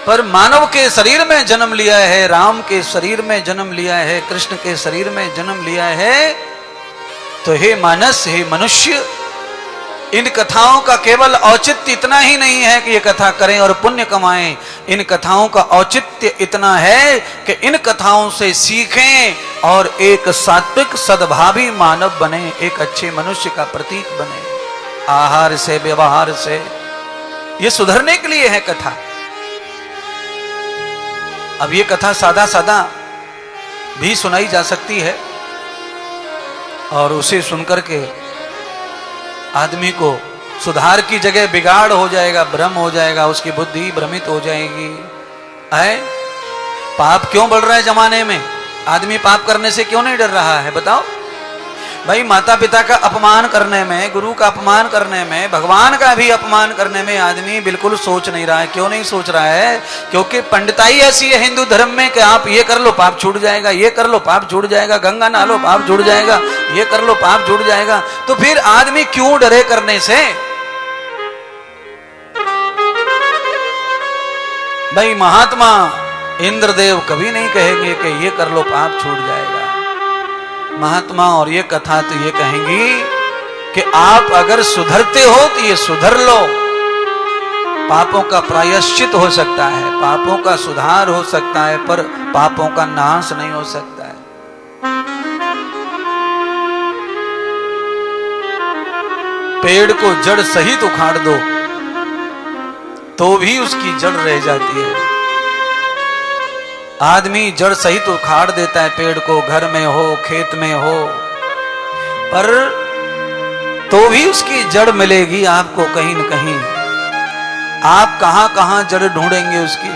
पर मानव के शरीर में जन्म लिया है, राम के शरीर में जन्म लिया है, कृष्ण के शरीर में जन्म लिया है, तो हे मानस, हे मनुष्य, इन कथाओं का केवल औचित्य इतना ही नहीं है कि ये कथा करें और पुण्य कमाएं। इन कथाओं का औचित्य इतना है कि इन कथाओं से सीखें और एक सात्विक सद्भावी मानव बने, एक अच्छे मनुष्य का प्रतीक बने। आहार से, व्यवहार से, ये सुधरने के लिए है कथा। अब ये कथा सादा सादा भी सुनाई जा सकती है और उसे सुनकर के आदमी को सुधार की जगह बिगाड़ हो जाएगा, भ्रम हो जाएगा, उसकी बुद्धि भ्रमित हो जाएगी। है पाप क्यों बढ़ रहा है जमाने में? आदमी पाप करने से क्यों नहीं डर रहा है? बताओ भाई। माता पिता का अपमान करने में, गुरु का अपमान करने में, भगवान का भी अपमान करने में आदमी बिल्कुल सोच नहीं रहा है। क्यों नहीं सोच रहा है? क्योंकि पंडिताई ऐसी है हिंदू धर्म में कि आप ये कर लो पाप छूट जाएगा, ये कर लो पाप छूट जाएगा, गंगा नहा लो पाप छूट जाएगा, ये कर लो पाप छूट जाएगा। तो फिर आदमी क्यों डरे करने से? भाई महात्मा इंद्रदेव कभी नहीं कहेंगे कि ये कर लो पाप छूट जाएगा। महात्मा और ये कथा तो ये कहेंगी कि आप अगर सुधरते हो तो ये सुधर लो। पापों का प्रायश्चित हो सकता है, पापों का सुधार हो सकता है, पर पापों का नाश नहीं हो सकता है। पेड़ को जड़ सहित उखाड़ दो तो भी उसकी जड़ रह जाती है। आदमी जड़ सहित उखाड़ देता है पेड़ को, घर में हो, खेत में हो, पर तो भी उसकी जड़ मिलेगी आपको कहीं न कहीं। आप कहां कहां जड़ ढूंढेंगे उसकी?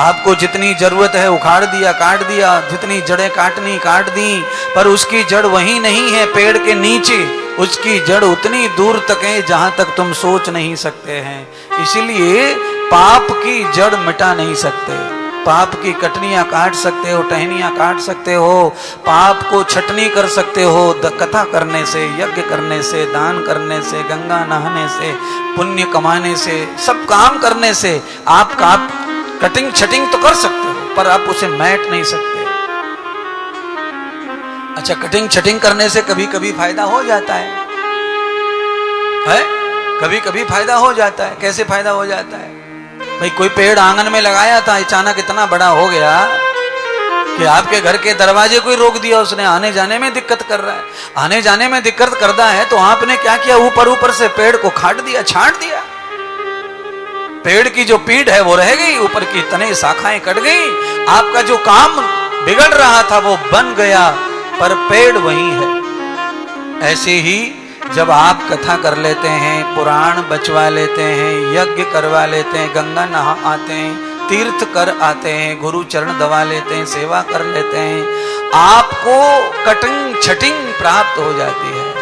आपको जितनी जरूरत है उखाड़ दिया, काट दिया, जितनी जड़ें काटनी काट दी, पर उसकी जड़ वहीं नहीं है पेड़ के नीचे। उसकी जड़ उतनी दूर तक है जहां तक तुम सोच नहीं सकते हैं। इसलिए पाप की जड़ मिटा नहीं सकते। पाप की कटनियां काट सकते हो, टहनियां काट सकते हो, पाप को छटनी कर सकते हो कथा करने से, यज्ञ करने से, दान करने से, गंगा नहाने से, पुण्य कमाने से, सब काम करने से आप कटिंग छटिंग तो कर सकते हो, पर आप उसे मैट नहीं सकते। अच्छा, कटिंग छटिंग करने से कभी कभी फायदा हो जाता है? कभी कभी फायदा हो जाता है। कैसे फायदा हो जाता है? भाई कोई पेड़ आंगन में लगाया था, अचानक इतना बड़ा हो गया कि आपके घर के दरवाजे को ही रोक दिया उसने, आने जाने में दिक्कत कर रहा है। आने जाने में दिक्कत करता है तो आपने क्या किया? ऊपर ऊपर से पेड़ को काट दिया, छांट दिया। पेड़ की जो पीठ है वो रह गई, ऊपर की तने शाखाएं कट गई, आपका जो काम बिगड़ रहा था वो बन गया, पर पेड़ वही है। ऐसे ही जब आप कथा कर लेते हैं, पुराण बचवा लेते हैं, यज्ञ करवा लेते हैं, गंगा नहा आते हैं, तीर्थ कर आते हैं, गुरु चरण दबा लेते हैं, सेवा कर लेते हैं, आपको कटिंग छटिंग प्राप्त हो जाती है।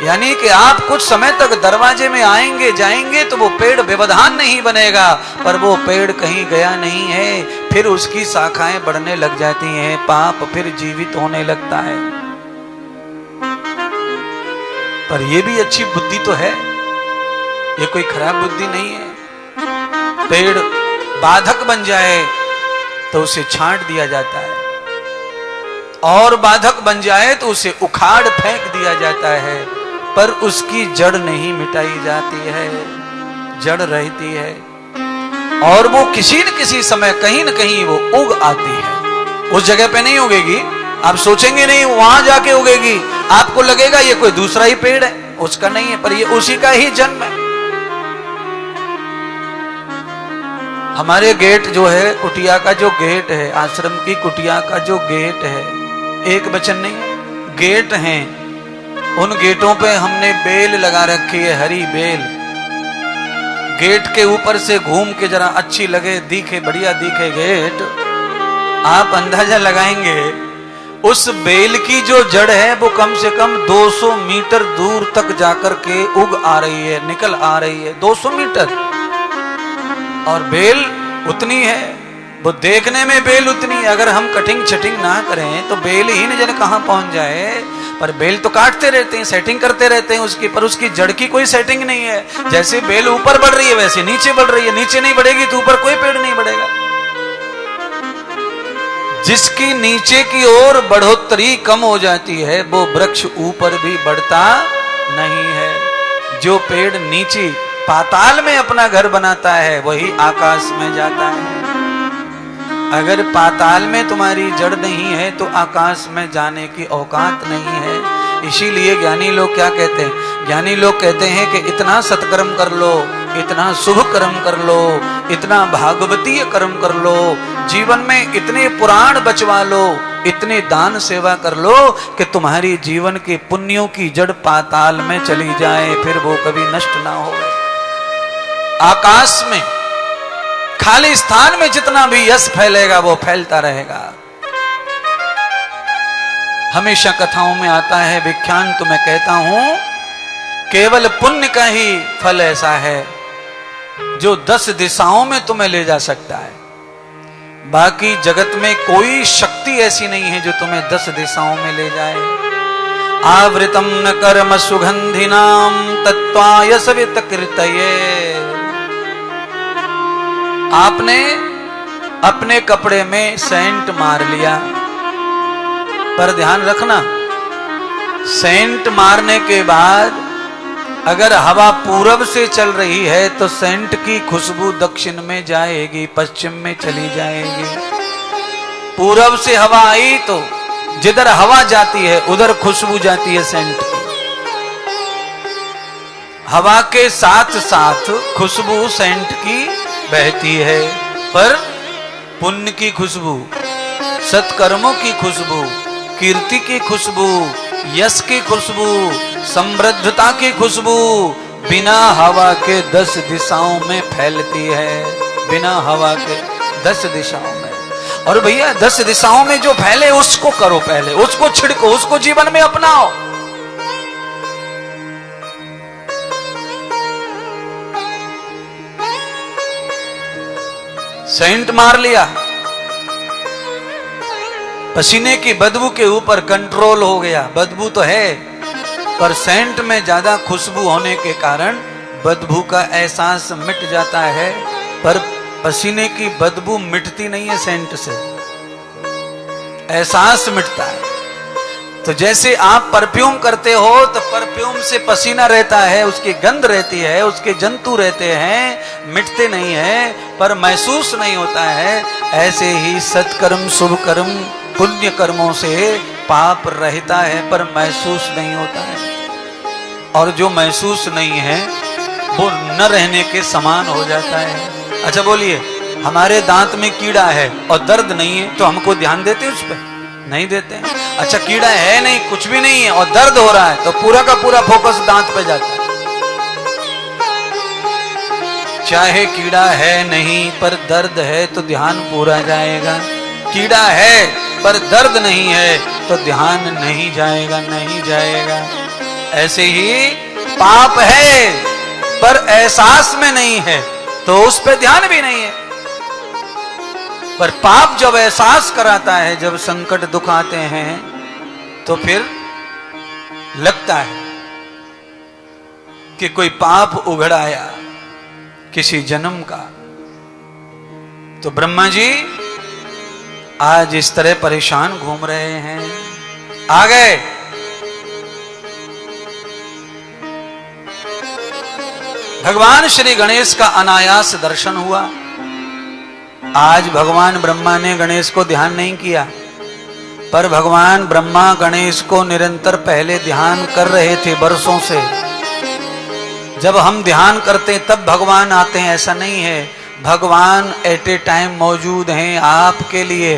यानी कि आप कुछ समय तक दरवाजे में आएंगे जाएंगे तो वो पेड़ व्यवधान नहीं बनेगा, पर वो पेड़ कहीं गया नहीं है, फिर उसकी शाखाएं बढ़ने लग जाती हैं, पाप फिर जीवित होने लगता है। पर ये भी अच्छी बुद्धि तो है, ये कोई खराब बुद्धि नहीं है। पेड़ बाधक बन जाए तो उसे छांट दिया जाता है, और बाधक बन जाए तो उसे उखाड़ फेंक दिया जाता है, पर उसकी जड़ नहीं मिटाई जाती है, जड़ रहती है, और वो किसी न किसी समय कहीं न कहीं वो उग आती है। उस जगह पे नहीं उगेगी, आप सोचेंगे नहीं वहां जाके उगेगी, आपको लगेगा ये कोई दूसरा ही पेड़ है, उसका नहीं है, पर ये उसी का ही जन्म है। हमारे गेट जो है, कुटिया का जो गेट है, आश्रम की कुटिया का जो गेट है, एक वचन नहीं, गेट हैं, उन गेटों पे हमने बेल लगा रखी है, हरी बेल। गेट के ऊपर से घूम के जरा अच्छी लगे, दिखे, बढ़िया दिखे गेट, आप अंदाजा लगाएंगे उस बेल की जो जड़ है वो कम से कम 200 मीटर दूर तक जाकर के उग आ रही है, निकल आ रही है, 200 मीटर। और बेल उतनी है, वो देखने में बेल उतनी है, अगर हम कटिंग छटिंग ना करें तो बेल ही न जाने कहां पहुंच जाए। पर बेल तो काटते रहते हैं, सेटिंग करते रहते हैं उसकी, पर उसकी जड़ की कोई सेटिंग नहीं है। जैसे बेल ऊपर बढ़ रही है वैसे नीचे बढ़ रही है, नीचे नहीं बढ़ेगी तो ऊपर कोई पेड़ नहीं बढ़ेगा। जिसकी नीचे की ओर बढ़ोतरी कम हो जाती है वो वृक्ष ऊपर भी बढ़ता नहीं है। जो पेड़ नीचे पाताल में अपना घर बनाता है वही आकाश में जाता है। अगर पाताल में तुम्हारी जड़ नहीं है तो आकाश में जाने की औकात नहीं है। इसीलिए ज्ञानी लोग क्या कहते हैं? ज्ञानी लोग कहते हैं कि इतना सत्कर्म कर लो, इतना शुभ कर्म कर लो, इतना भागवतीय कर्म कर लो, जीवन में इतने पुराण बचवा लो, इतने दान सेवा कर लो कि तुम्हारी जीवन के पुण्यों की जड़ पाताल में चली जाए, फिर वो कभी नष्ट ना हो। आकाश में खाली स्थान में जितना भी यश फैलेगा वो फैलता रहेगा। हमेशा कथाओं में आता है, विख्यान तो मैं कहता हूं, केवल पुण्य का ही फल ऐसा है जो 10 दिशाओं में तुम्हें ले जा सकता है। बाकी जगत में कोई शक्ति ऐसी नहीं है जो तुम्हें 10 दिशाओं में ले जाए। आवृतम न कर्म सुगंधिनाम तत्वाय सवित कृतये। आपने अपने कपड़े में सेंट मार लिया, पर ध्यान रखना, सेंट मारने के बाद अगर हवा पूरब से चल रही है तो सेंट की खुशबू दक्षिण में जाएगी, पश्चिम में चली जाएगी। पूरब से हवा आई तो जिधर हवा जाती है उधर खुशबू जाती है सेंट की। हवा के साथ साथ खुशबू सेंट की बहती है, पर पुण्य की खुशबू, सत्कर्मों की खुशबू, कीर्ति की खुशबू, यश की खुशबू, समृद्धता की खुशबू बिना हवा के 10 दिशाओं में फैलती है, बिना हवा के 10 दिशाओं में। और भैया 10 दिशाओं में जो फैले उसको करो, पहले उसको छिड़को, उसको जीवन में अपनाओ। सेंट मार लिया, पसीने की बदबू के ऊपर कंट्रोल हो गया। बदबू तो है पर सेंट में ज्यादा खुशबू होने के कारण बदबू का एहसास मिट जाता है, पर पसीने की बदबू मिटती नहीं है सेंट से, एहसास मिटता है। तो जैसे आप परफ्यूम करते हो तो परफ्यूम से पसीना रहता है, उसकी गंध रहती है, उसके जंतु रहते हैं, मिटते नहीं है पर महसूस नहीं होता है। ऐसे ही सत्कर्म, शुभ कर्म, पुण्य कर्मों से पाप रहता है पर महसूस नहीं होता है, और जो महसूस नहीं है वो न रहने के समान हो जाता है। अच्छा बोलिए, हमारे दांत में कीड़ा है और दर्द नहीं है तो हमको ध्यान देते उस पर? नहीं देते हैं। अच्छा कीड़ा है नहीं, कुछ भी नहीं है और दर्द हो रहा है तो पूरा का पूरा फोकस दांत पे जाता है। चाहे कीड़ा है नहीं पर दर्द है तो ध्यान पूरा जाएगा, कीड़ा है पर दर्द नहीं है तो ध्यान नहीं जाएगा, नहीं जाएगा। ऐसे ही पाप है पर एहसास में नहीं है तो उस पे ध्यान भी नहीं है। पर पाप जब एहसास कराता है, जब संकट दुख आते हैं तो फिर लगता है कि कोई पाप उघड़ आया किसी जन्म का। तो ब्रह्मा जी आज इस तरह परेशान घूम रहे हैं, आ गए। भगवान श्री गणेश का अनायास दर्शन हुआ। आज भगवान ब्रह्मा ने गणेश को ध्यान नहीं किया, पर भगवान ब्रह्मा गणेश को निरंतर पहले ध्यान कर रहे थे वर्षों से। जब हम ध्यान करते तब भगवान आते हैं ऐसा नहीं है, भगवान एट ए टाइम मौजूद हैं आपके लिए।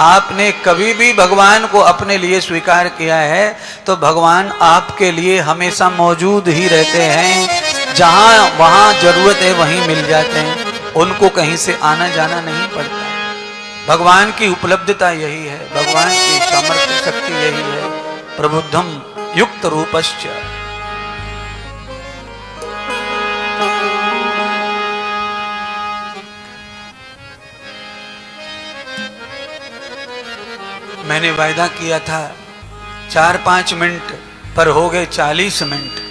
आपने कभी भी भगवान को अपने लिए स्वीकार किया है तो भगवान आपके लिए हमेशा मौजूद ही रहते हैं। जहां वहां जरूरत है वहीं मिल जाते हैं, उनको कहीं से आना जाना नहीं पड़ता। भगवान की उपलब्धता यही है, भगवान की सामर्थ्य शक्ति यही है। प्रबुद्धम युक्त रूपश्च। मैंने वायदा किया था 4-5 मिनट, पर हो गए 40 मिनट।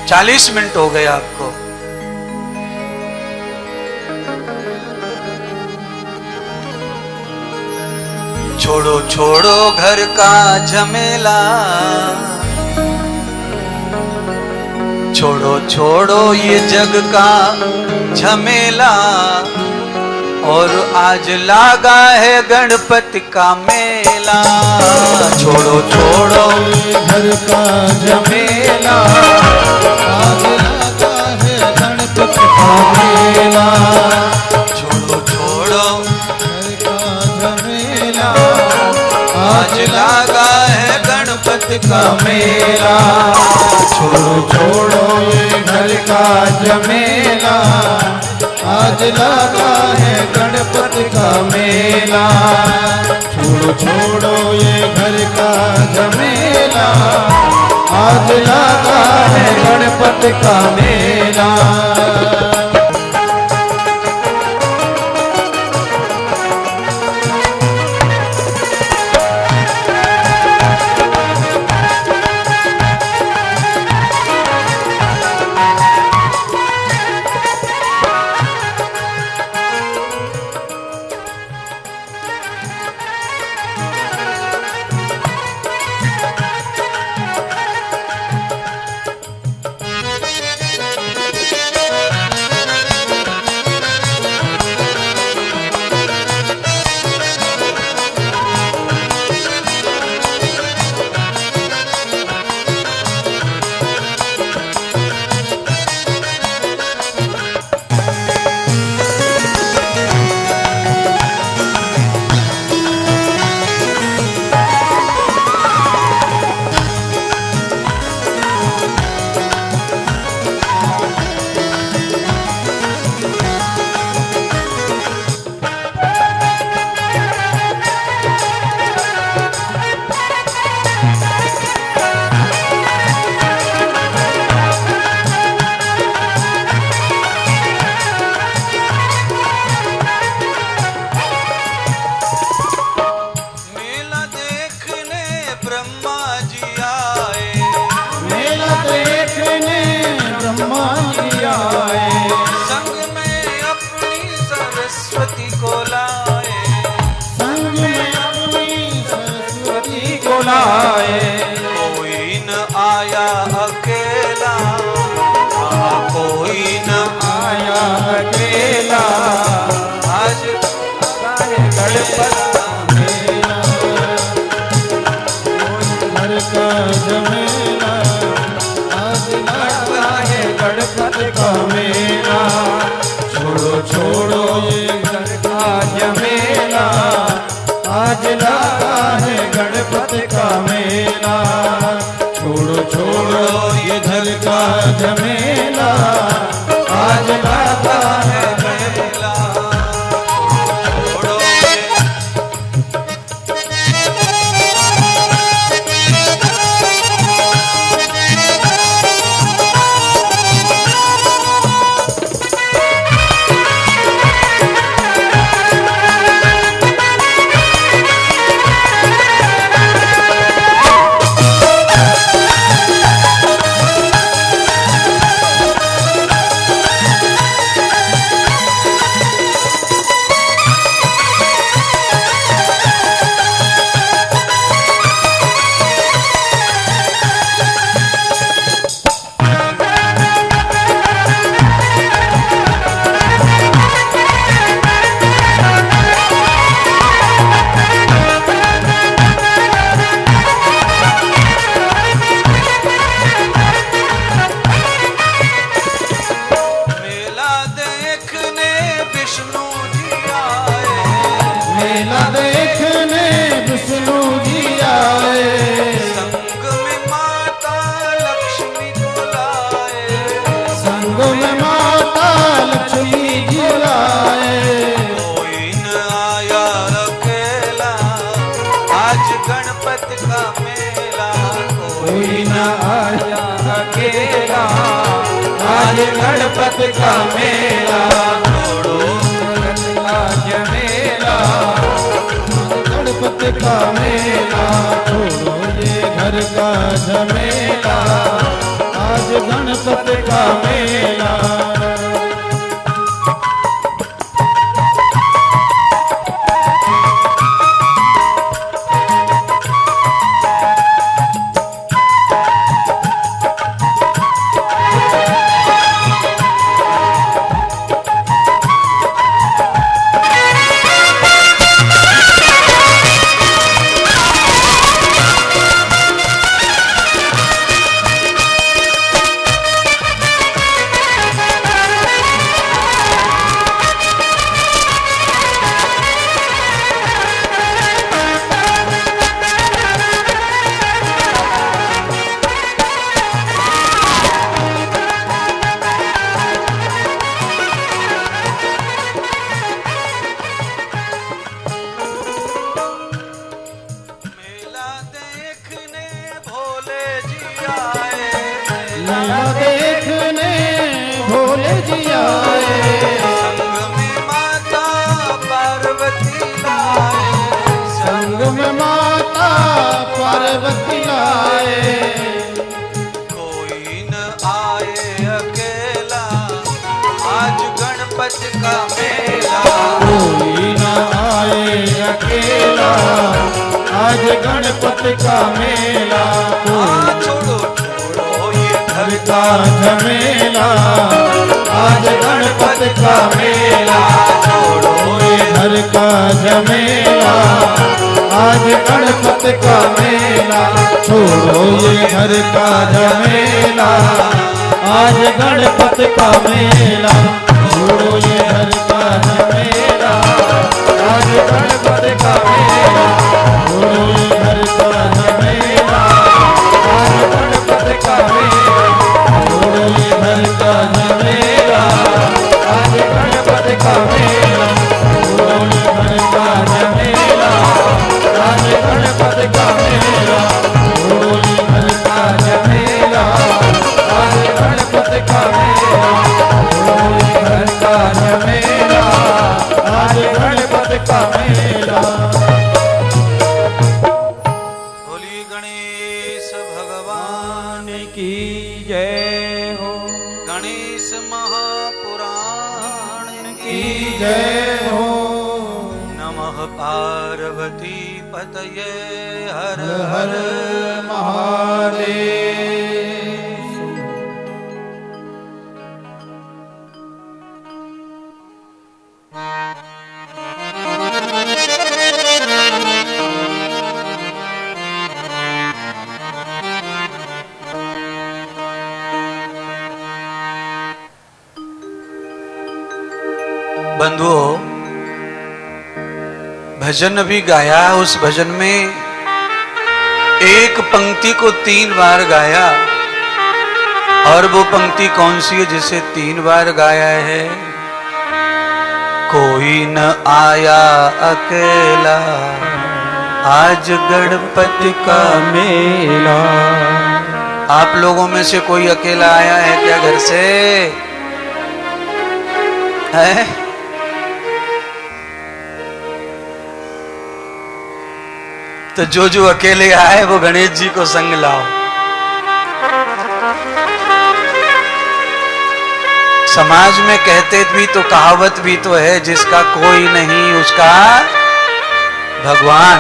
40 मिनट हो गए आपको। छोड़ो छोड़ो घर का झमेला, छोड़ो छोड़ो ये जग का झमेला, और आज लागा है गणपति का मेला। छोड़ो छोड़ो घर का झमेला, आज लगा है गणपति का मेला। छोड़ो छोड़ो घर का झमेला, आज लागा है गणपति का मेला। छोड़ो छोड़ो ये घर का झमेला, आज लगा है गणपति का मेला। छोड़ो छोड़ो ये घर का झमेला, आज लगा है गणपति का मेला। कोई न आया अकेला, कोई न आया अकेला, आज गणपति घर का झमेला, आज लगा है गणपति का मेला। छोड़ो छोड़ो ये घर का झमेला, आज लगा है गणपति का मेला। छोड़ो छोड़ो ये घर का झमेला, आज लगा है मेला। छोड़ो गणपति का मेला। छोड़ो झमेला, गणपति का मेला। छोड़ो ये घर का झमेला, आज गणपति का मेला। गणपति का मेला। कोई न आए अकेला, आज गणपति का मेला। छोड़ो छोड़ो ये घर का झमेला, आज गणपति का मेला। छोड़ो ये घर का झमेला, आज गणपति का मेला। छोड़ो ये घर का झमेला, आज गणपति का मेला। छोड़ो ये घर का झमेला, आज गणपति का मेला। छोड़ो ये घर का झमेला, आज गणपति का मेला। छोड़ो ये घर का झमेला, आज गणपति का मेला। छोड़ो ये घर का झमेला, आज गणपति का मेला। छोड़ो ये घर का झमेला, आज गणपति का मेला। छोड़ो ये घर का झमेला, आज गणपति का मेला। बोली गणेश भगवान की जय हो, गणेश महापुराण की जय हो। नमः पार्वती पतये हर हर हर हर महादेव। बंधुओं, भजन भी गाया। उस भजन में एक पंक्ति को 3 बार गाया, और वो पंक्ति कौन सी है जिसे 3 बार गाया है? कोई न आया अकेला, आज गणपति का मेला। आप लोगों में से कोई अकेला आया है क्या घर से? है? तो जो अकेले आए वो गणेश जी को संग लाओ। समाज में कहते भी तो, कहावत भी तो है, जिसका कोई नहीं उसका भगवान।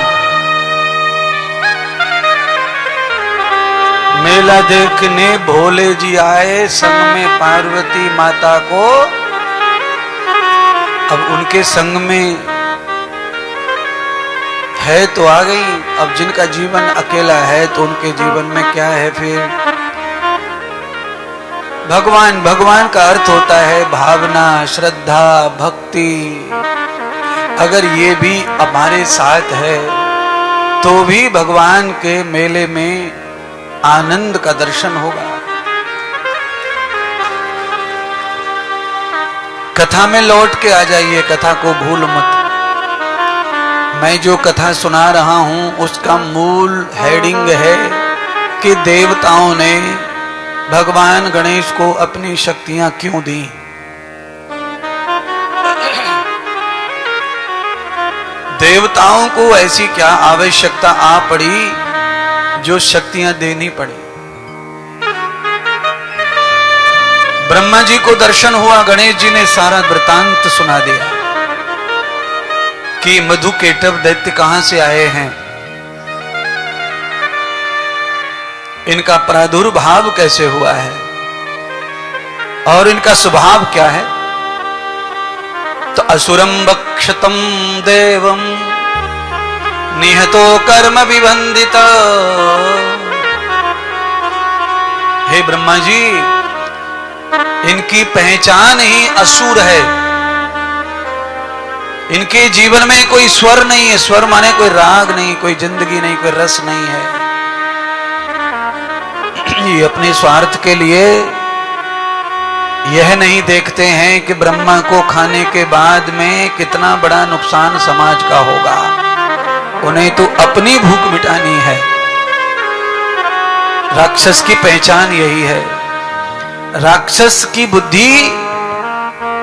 मेला देखने भोले जी आए, संग में पार्वती माता को। अब उनके संग में है तो आ गई। अब जिनका जीवन अकेला है तो उनके जीवन में क्या है फिर? भगवान। भगवान का अर्थ होता है भावना, श्रद्धा, भक्ति। अगर ये भी हमारे साथ है तो भी भगवान के मेले में आनंद का दर्शन होगा। कथा में लौट के आ जाइए, कथा को भूल मत। मैं जो कथा सुना रहा हूं उसका मूल हेडिंग है कि देवताओं ने भगवान गणेश को अपनी शक्तियां क्यों दी। देवताओं को ऐसी क्या आवश्यकता आ पड़ी जो शक्तियां देनी पड़ी। ब्रह्मा जी को दर्शन हुआ, गणेश जी ने सारा वृतांत सुना दिया कि मधुकेटव दैत्य कहां से आए हैं, इनका प्रादुर्भाव कैसे हुआ है और इनका स्वभाव क्या है। तो असुरम बक्षतम देवम निहतो कर्म विबंधित। हे ब्रह्मा जी, इनकी पहचान ही असुर है। इनके जीवन में कोई स्वर नहीं है। स्वर माने कोई राग नहीं, कोई जिंदगी नहीं, कोई रस नहीं है। ये अपने स्वार्थ के लिए यह नहीं देखते हैं कि ब्रह्मा को खाने के बाद में कितना बड़ा नुकसान समाज का होगा। उन्हें तो अपनी भूख मिटानी है। राक्षस की पहचान यही है। राक्षस की बुद्धि